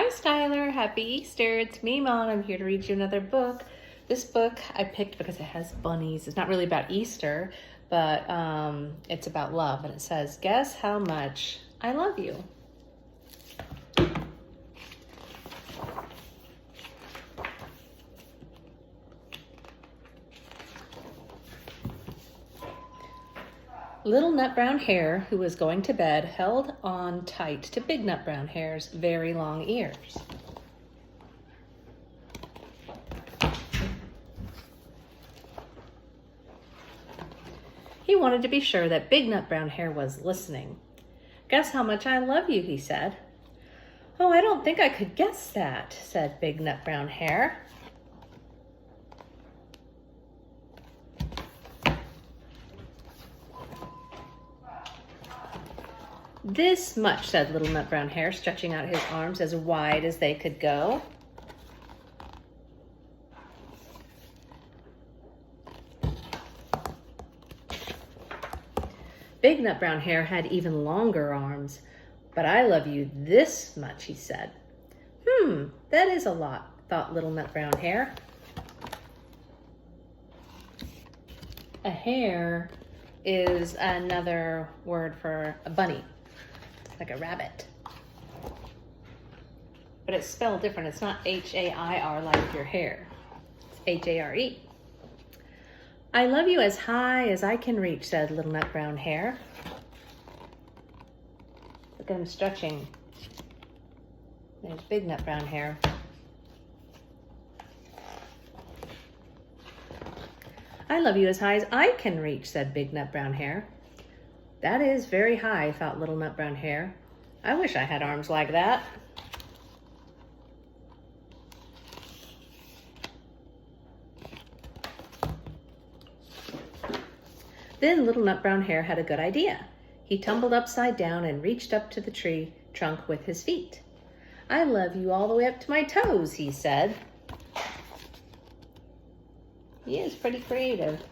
Hi, Skylar. Happy Easter. It's me, Mom. I'm here to read you another book. This book I picked because it has bunnies. It's not really about Easter, but it's about love. And it says, "Guess how much I love you." Little Nut Brown Hare, who was going to bed, held on tight to Big Nut Brown Hare's very long ears. He wanted to be sure that Big Nut Brown Hare was listening. "Guess how much I love you," he said. "Oh, I don't think I could guess that," said Big Nut Brown Hare. "This much," said Little Nut Brown Hare, stretching out his arms as wide as they could go. Big Nut Brown Hare had even longer arms. "But I love you this much," he said. That is a lot," thought Little Nut Brown Hare. A hare is another word for a bunny, like a rabbit. But it's spelled different. It's not H-A-I-R like your hair. It's H-A-R-E. "I love you as high as I can reach," said Little Nut Brown Hare. Look at him stretching. There's Big Nut Brown Hare. "I love you as high as I can reach," said Big Nut Brown Hare. That is very high, thought Little Nut Brown Hare. I wish I had arms like that. Then Little Nut Brown Hare had a good idea. He tumbled upside down and reached up to the tree trunk with his feet. "I love you all the way up to my toes," he said. He is pretty creative.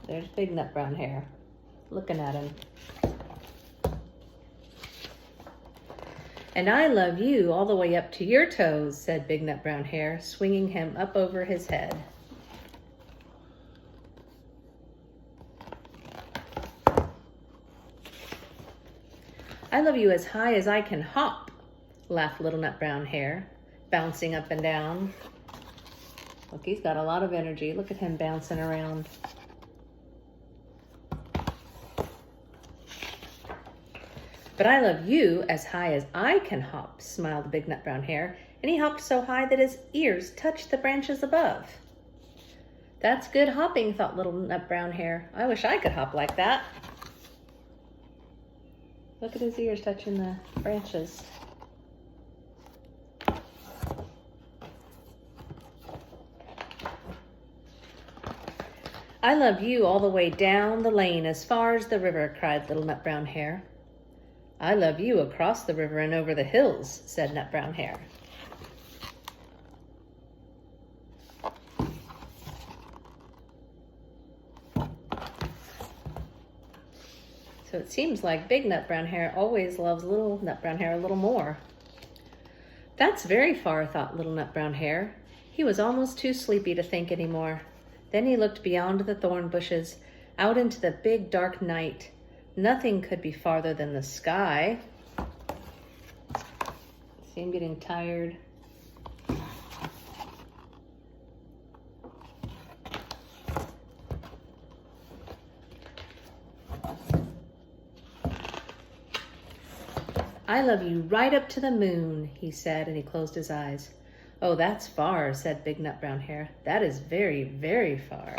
There's Big Nut Brown Hare, looking at him. "And I love you all the way up to your toes," said Big Nut Brown Hare, swinging him up over his head. "I love you as high as I can hop," laughed Little Nut Brown Hare, bouncing up and down. Look, he's got a lot of energy. Look at him bouncing around. "But I love you as high as I can hop," smiled Big Nut Brown Hare, and he hopped so high that his ears touched the branches above. That's good hopping, thought Little Nut Brown Hare. I wish I could hop like that. Look at his ears touching the branches. "I love you all the way down the lane as far as the river," cried Little Nut Brown Hare. "I love you across the river and over the hills," said Nut Brown Hare. So it seems like Big Nut Brown Hare always loves Little Nut Brown Hare a little more. That's very far, thought Little Nut Brown Hare. He was almost too sleepy to think anymore. Then he looked beyond the thorn bushes, out into the big dark night. Nothing could be farther than the sky. See him getting tired. "I love you right up to the moon," he said, and he closed his eyes. "Oh, that's far," said Big Nut Brown Hare. "That is very, very far."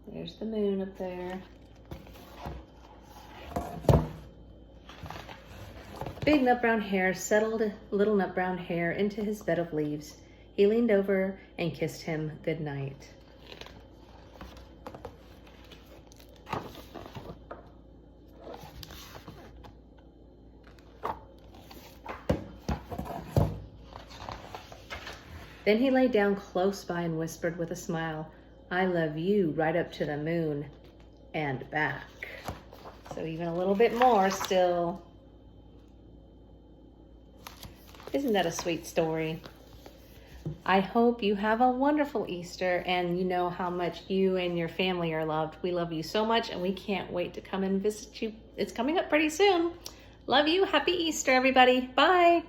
There's the moon up there. Big Nut Brown Hare settled Little Nut Brown Hare into his bed of leaves. He leaned over and kissed him good night. Then he lay down close by and whispered with a smile, "I love you right up to the moon and back." So even a little bit more still. Isn't that a sweet story? I hope you have a wonderful Easter and you know how much you and your family are loved. We love you so much and we can't wait to come and visit you. It's coming up pretty soon. Love you. Happy Easter, everybody. Bye.